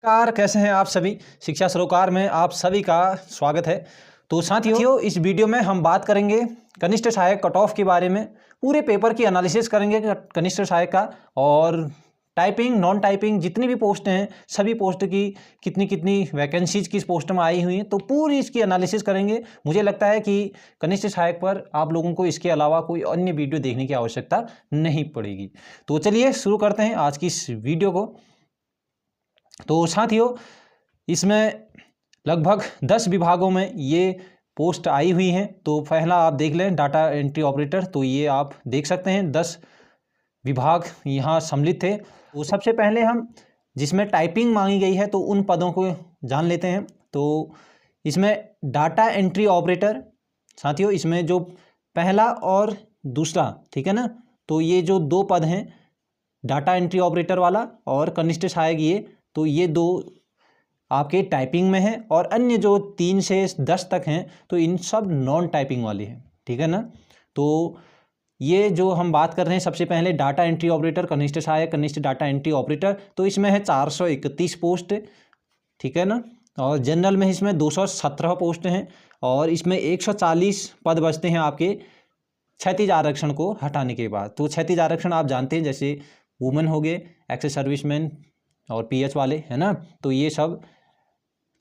नमस्कार, कैसे हैं आप सभी। शिक्षा सरोकार में आप सभी का स्वागत है। तो साथियों, इस वीडियो में हम बात करेंगे कनिष्ठ सहायक कट ऑफ के बारे में। पूरे पेपर की एनालिसिस करेंगे कनिष्ठ सहायक का, और टाइपिंग नॉन टाइपिंग जितनी भी पोस्टें हैं सभी पोस्ट की कितनी कितनी वैकेंसीज किस पोस्ट में आई हुई हैं, तो पूरी इसकी एनालिसिस करेंगे। मुझे लगता है कि कनिष्ठ सहायक पर आप लोगों को इसके अलावा कोई अन्य वीडियो देखने की आवश्यकता नहीं पड़ेगी। तो चलिए शुरू करते हैं आज की इस वीडियो को। तो साथियों, इसमें लगभग 10 विभागों में ये पोस्ट आई हुई हैं। तो पहला आप देख लें, डाटा एंट्री ऑपरेटर। तो ये आप देख सकते हैं 10 विभाग यहाँ सम्मिलित थे। तो सबसे पहले हम जिसमें टाइपिंग मांगी गई है तो उन पदों को जान लेते हैं। तो इसमें डाटा एंट्री ऑपरेटर, साथियों इसमें जो पहला और दूसरा, ठीक है ना, तो ये जो 2 पद हैं, डाटा एंट्री ऑपरेटर वाला और कनिष्ठ सहायक, तो ये 2 आपके टाइपिंग में हैं, और अन्य जो 3 से 10 तक हैं तो इन सब नॉन टाइपिंग वाले हैं, ठीक है ना। तो ये जो हम बात कर रहे हैं, सबसे पहले डाटा एंट्री ऑपरेटर, कनिष्ठ सहायक, कनिष्ठ डाटा एंट्री ऑपरेटर, तो इसमें है 431 पोस्ट, ठीक है ना। और जनरल में इसमें 217 पोस्ट हैं, और इसमें 140 पद बचते हैं आपके क्षैतिज आरक्षण को हटाने के बाद। तो क्षैतिज आरक्षण आप जानते हैं, जैसे वुमेन हो गए, एक्स सर्विसमैन और पीएच वाले, है ना, तो ये सब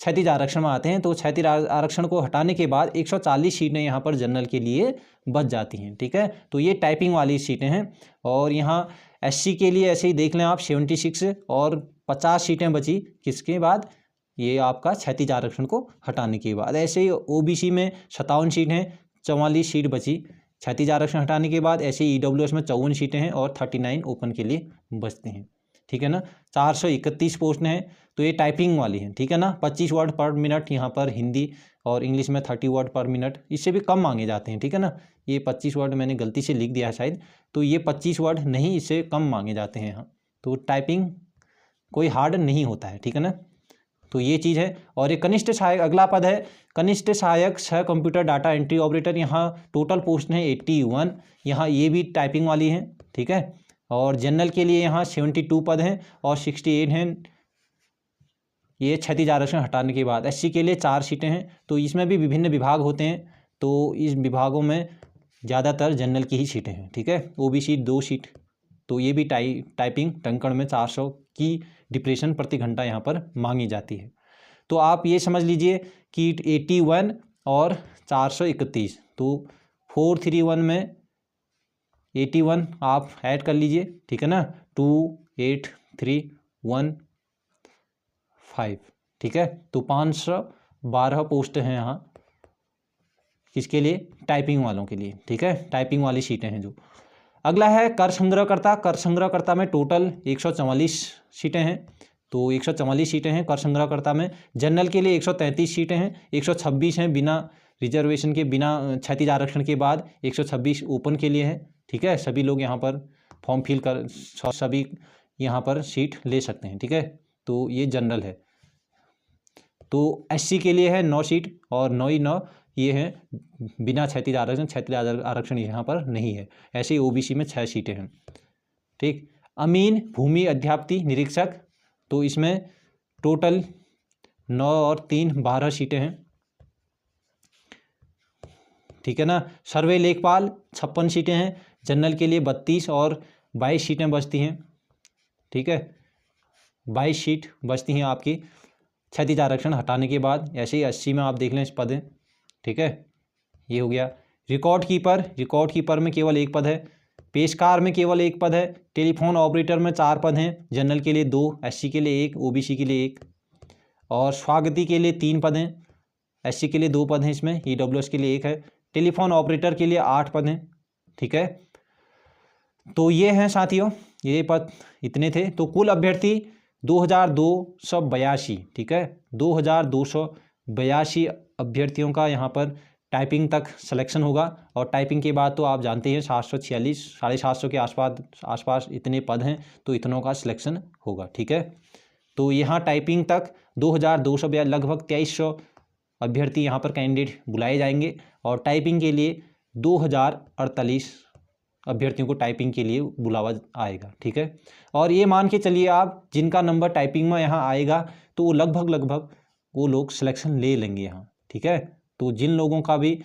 क्षैतिज आरक्षण में आते हैं। तो क्षैतिज आरक्षण को हटाने के बाद 140 सीटें यहाँ पर जनरल के लिए बच जाती हैं, ठीक है। तो ये टाइपिंग वाली सीटें हैं। और यहाँ एससी के लिए ऐसे ही देख लें आप, 76 और 50 सीटें बची किसके बाद, ये आपका क्षैतिज आरक्षण को हटाने के बाद। ऐसे ही ओबीसी में 57 सीट हैं, 44 सीट बची क्षैतिज आरक्षण हटाने के बाद। ऐसे ही ईडब्ल्यूएस में 54 सीटें हैं और 39 ओपन के लिए बचते हैं, ठीक है ना। 431 पोस्ट हैं, तो ये टाइपिंग वाली हैं, ठीक है ना। 25 वर्ड पर मिनट यहाँ पर हिंदी, और इंग्लिश में 30 वर्ड पर मिनट, इससे भी कम मांगे जाते हैं, ठीक है ना। ये 25 वर्ड मैंने गलती से लिख दिया है शायद, तो ये 25 वर्ड नहीं, इससे कम मांगे जाते हैं यहाँ। तो टाइपिंग कोई हार्ड नहीं होता है, ठीक है ना। तो ये चीज़ है। और ये कनिष्ठ सहायक, अगला पद है कनिष्ठ सहायक सह कंप्यूटर डाटा एंट्री ऑपरेटर। यहाँ टोटल पोस्ट हैं 81, यहाँ ये भी टाइपिंग वाली हैं, ठीक है। और जनरल के लिए यहाँ 72 पद हैं और 68 हैं, ये क्षैतिज आरक्षण हटाने के बाद। एससी के लिए 4 सीटें हैं। तो इसमें भी विभिन्न विभाग होते हैं, तो इस विभागों में ज़्यादातर जनरल की ही सीटें हैं, ठीक है। OBC 2 seat. तो ये भी टाइपिंग टंकण में 400 की डिप्रेशन प्रति घंटा यहाँ पर मांगी जाती है। तो आप ये समझ लीजिए कि 81 और 431, तो 431 में 81 आप ऐड कर लीजिए, ठीक है ना। 28315, ठीक है। तो 512 पोस्ट हैं यहाँ किसके लिए, टाइपिंग वालों के लिए, ठीक है। टाइपिंग वाली सीटें हैं जो। अगला है कर संग्रहकर्ता। कर संग्रहकर्ता में टोटल 144 सीटें हैं। तो 144 सीटें हैं कर संग्रहकर्ता में। जनरल के लिए 133 सीटें हैं, 126 हैं बिना रिजर्वेशन के, बिना क्षैतिज आरक्षण के बाद 126 ओपन के लिए है, ठीक है। सभी लोग यहाँ पर फॉर्म फिल कर सभी यहाँ पर सीट ले सकते हैं, ठीक है। तो ये जनरल है। तो एससी के लिए है 9 सीट, और 9 ही 9 ये हैं बिना क्षैतिज आरक्षण। क्षैतिज आरक्षण यहाँ पर नहीं है। ऐसे ही ओबीसी में 6 सीटें हैं, ठीक। अमीन भूमि अध्यापति निरीक्षक, तो इसमें टोटल 9 और 3 12 सीटें हैं, ठीक है ना। सर्वे लेखपाल 56 सीटें हैं। जनरल के लिए 32 और 22 सीटें बचती हैं, ठीक है। 22 सीट बचती हैं आपकी क्षैतिज आरक्षण हटाने के बाद। ऐसे ही 80 में आप देख लें इस पद हैं, ठीक है। ये हो गया। रिकॉर्ड कीपर, रिकॉर्ड कीपर में केवल 1 पद है। पेशकार में केवल 1 पद है। टेलीफोन ऑपरेटर में 4 पद हैं। जनरल के लिए 2, एससी के लिए 1, ओबीसी के लिए 1, और स्वागती के लिए 3 पद हैं। एससी के लिए 2 पद हैं, इसमें ईडब्ल्यूएस के लिए 1 है। टेलीफोन ऑपरेटर के लिए 8 पद हैं, ठीक है। तो ये हैं साथियों, ये पद इतने थे। तो कुल अभ्यर्थी 2282, ठीक है। 2282 अभ्यर्थियों का यहाँ पर टाइपिंग तक सिलेक्शन होगा। और टाइपिंग के बाद तो आप जानते हैं 746, 750 के आसपास इतने पद हैं, तो इतनों का सिलेक्शन होगा, ठीक है। तो यहाँ टाइपिंग तक 2200 लगभग 2300 अभ्यर्थी यहाँ पर कैंडिडेट बुलाए जाएंगे। और टाइपिंग के लिए 2048 अभ्यर्थियों को टाइपिंग के लिए बुलावा आएगा, ठीक है। और ये मान के चलिए आप, जिनका नंबर टाइपिंग में यहाँ आएगा तो वो लगभग वो लोग सिलेक्शन ले लेंगे यहाँ, ठीक है। तो जिन लोगों का भी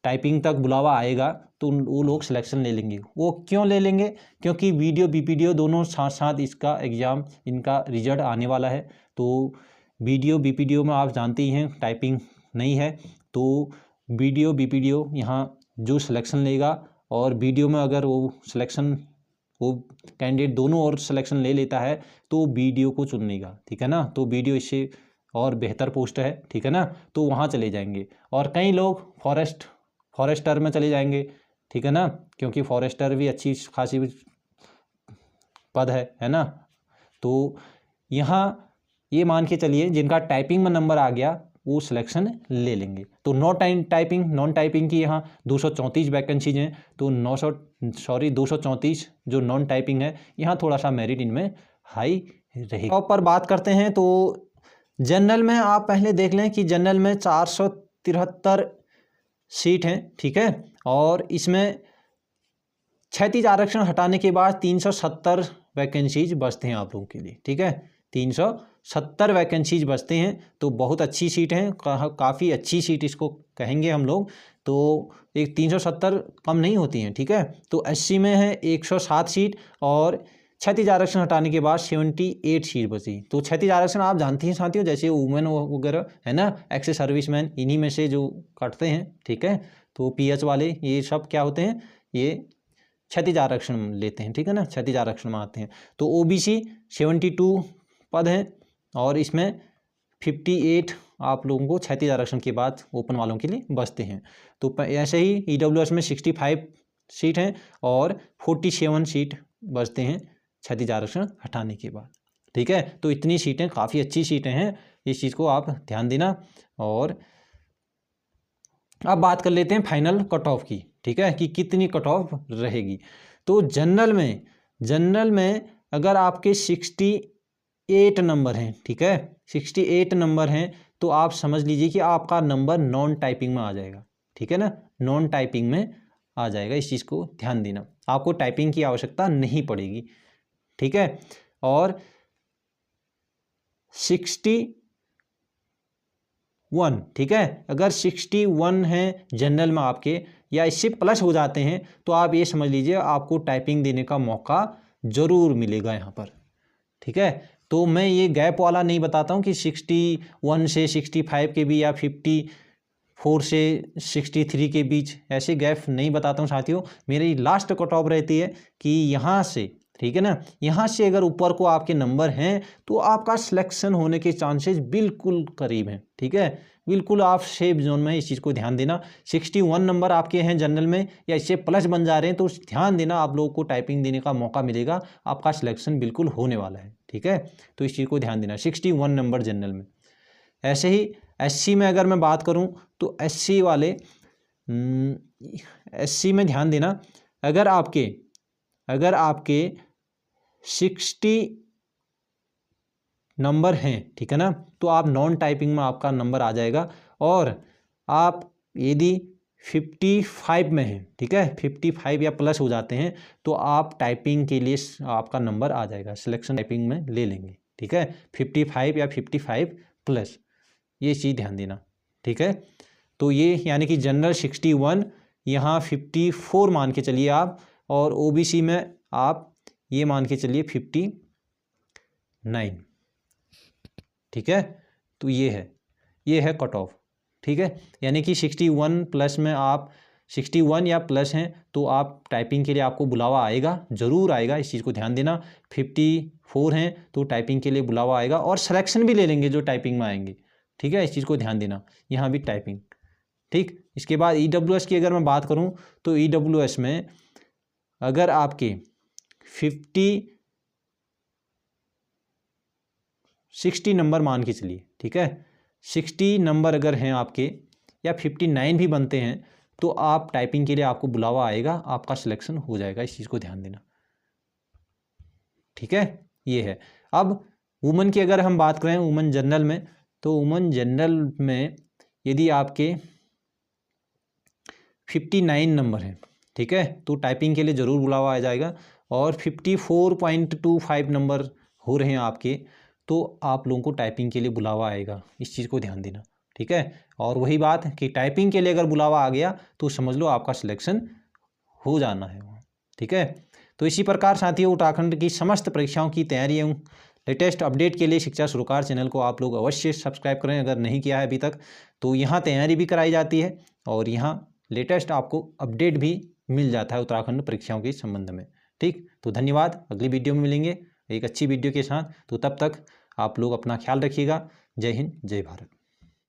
टाइपिंग तक बुलावा आएगा तो वो लोग सिलेक्शन ले लेंगे। वो क्यों ले लेंगे? क्योंकि वीडियो बीपीडीओ दोनों साथ साथ इसका एग्ज़ाम, इनका रिजल्ट आने वाला है। तो वीडियो बीपीडीओ में आप जानते ही हैं टाइपिंग नहीं है, तो वीडियो बीपीडीओ यहाँ जो सिलेक्शन लेगा, और वीडियो में अगर वो सिलेक्शन, वो कैंडिडेट दोनों और सिलेक्शन ले लेता है तो वीडियो को चुन लेगा, ठीक है ना। तो वीडियो इससे और बेहतर पोस्ट है, ठीक है ना, तो वहाँ चले जाएंगे। और कई लोग फॉरेस्टर में चले जाएंगे, ठीक है ना, क्योंकि फॉरेस्टर भी अच्छी खासी पद है ना। तो यहाँ ये मान के चलिए जिनका टाइपिंग में नंबर आ गया वो सिलेक्शन ले लेंगे। तो नॉन टाइपिंग की यहाँ 234 वैकेंसीज हैं, तो 234 जो नॉन टाइपिंग है, यहाँ थोड़ा सा मेरिट इनमें हाई रहेगी। टॉप पर बात करते हैं तो जनरल में आप पहले देख लें कि जनरल में 473 सीट हैं, ठीक है। और इसमें क्षैतिज आरक्षण हटाने के बाद 370 वैकेंसीज बचते हैं आप लोगों के लिए, ठीक है। 370 वैकेंसीज बचते हैं, तो बहुत अच्छी सीट हैं, काफ़ी अच्छी सीट इसको कहेंगे हम लोग। तो एक 370 कम नहीं होती हैं, ठीक है। तो 80 में है 107 सीट, और क्षैतिज आरक्षण हटाने के बाद 78 सीट बची। तो क्षैतिज आरक्षण आप जानती हैं साथियों, जैसे वुमेन वगैरह है ना, एक्स सर्विसमैन, इन्हीं में से जो कटते हैं, ठीक है। तो पीएच वाले ये सब क्या होते हैं, ये क्षैतिज आरक्षण लेते हैं, ठीक है ना, क्षैतिज आरक्षण में आते हैं। तो ओबीसी 72 पद हैं, और इसमें 58 आप लोगों को क्षैतिज आरक्षण के बाद ओपन वालों के लिए बचते हैं। तो ऐसे ही ईडब्ल्यूएस में 65 सीट हैं, और 47 सीट बचते हैं क्षैतिज आरक्षण हटाने के बाद, ठीक है। तो इतनी सीटें काफ़ी अच्छी सीटें हैं, इस चीज़ को आप ध्यान देना। और अब बात कर लेते हैं फाइनल कट ऑफ की, ठीक है, कि कितनी कट ऑफ रहेगी। तो जनरल में अगर आपके 68 नंबर हैं, ठीक है, 68 नंबर हैं, तो आप समझ लीजिए कि आपका नंबर नॉन टाइपिंग में आ जाएगा, ठीक है ना, नॉन टाइपिंग में आ जाएगा। इस चीज़ को ध्यान देना, आपको टाइपिंग की आवश्यकता नहीं पड़ेगी, ठीक है। और 61, ठीक है, अगर 61 है जनरल में आपके, या इससे प्लस हो जाते हैं, तो आप ये समझ लीजिए आपको टाइपिंग देने का मौका ज़रूर मिलेगा यहाँ पर, ठीक है। तो मैं ये गैप वाला नहीं बताता हूँ कि 61 से 65 के बीच, या 54 से 63 के बीच, ऐसे गैप नहीं बताता हूँ साथियों। मेरी लास्ट कट ऑफ रहती है कि यहाँ से, ठीक है ना, यहाँ से अगर ऊपर को आपके नंबर हैं तो आपका सिलेक्शन होने के चांसेस बिल्कुल करीब हैं, ठीक है, बिल्कुल आप सेफ जोन में। इस चीज़ को ध्यान देना। 61 नंबर आपके हैं जनरल में, या इससे प्लस बन जा रहे हैं, तो ध्यान देना, आप लोगों को टाइपिंग देने का मौका मिलेगा, आपका सिलेक्शन बिल्कुल होने वाला है, ठीक है। तो इस चीज़ को ध्यान देना, 61 नंबर जनरल में। ऐसे ही एससी में अगर मैं बात करूं तो एससी वाले, एससी में ध्यान देना, अगर आपके 60 नंबर हैं, ठीक है ना, तो आप नॉन टाइपिंग में आपका नंबर आ जाएगा। और आप यदि 55 में हैं, ठीक है, 55 या प्लस हो जाते हैं, तो आप टाइपिंग के लिए आपका नंबर आ जाएगा, सिलेक्शन टाइपिंग में ले लेंगे, ठीक है, 55 या 55 प्लस, ये चीज़ ध्यान देना, ठीक है। तो ये यानी कि जनरल 61, यहाँ 54 मान के चलिए आप, और ओबीसी में आप ये मान के चलिए 59, ठीक है। तो ये है कट ऑफ, ठीक है, यानी कि 61 प्लस में आप 61 या प्लस हैं तो आप टाइपिंग के लिए आपको बुलावा आएगा, ज़रूर आएगा, इस चीज़ को ध्यान देना। 54 हैं तो टाइपिंग के लिए बुलावा आएगा, और सिलेक्शन भी ले लेंगे जो टाइपिंग में आएंगे, ठीक है, इस चीज़ को ध्यान देना, यहाँ भी टाइपिंग, ठीक। इसके बाद ईडब्ल्यूएस की अगर मैं बात करूँ तो ईडब्ल्यूएस में अगर आपके 60 नंबर मान के चलिए, ठीक है, 60 नंबर अगर हैं आपके, या 59 भी बनते हैं, तो आप टाइपिंग के लिए आपको बुलावा आएगा, आपका सिलेक्शन हो जाएगा, इस चीज़ को ध्यान देना, ठीक है। ये है। अब वुमेन की अगर हम बात करें, वुमेन जनरल में, तो वुमेन जनरल में यदि आपके 59 नंबर हैं, ठीक है, तो टाइपिंग के लिए ज़रूर बुलावा आ जाएगा। और 54.25 नंबर हो रहे हैं आपके, तो आप लोगों को टाइपिंग के लिए बुलावा आएगा, इस चीज़ को ध्यान देना, ठीक है। और वही बात कि टाइपिंग के लिए अगर बुलावा आ गया तो समझ लो आपका सिलेक्शन हो जाना है वहाँ, ठीक है। तो इसी प्रकार साथियों उत्तराखंड की समस्त परीक्षाओं की तैयारी एवं लेटेस्ट अपडेट के लिए शिक्षा सरोकार चैनल को आप लोग अवश्य सब्सक्राइब करें अगर नहीं किया है अभी तक। तो यहाँ तैयारी भी कराई जाती है और यहाँ लेटेस्ट आपको अपडेट भी मिल जाता है उत्तराखंड परीक्षाओं के संबंध में, ठीक। तो धन्यवाद, अगली वीडियो में मिलेंगे एक अच्छी वीडियो के साथ। तो तब तक आप लोग अपना ख्याल रखिएगा। जय हिंद, जय भारत।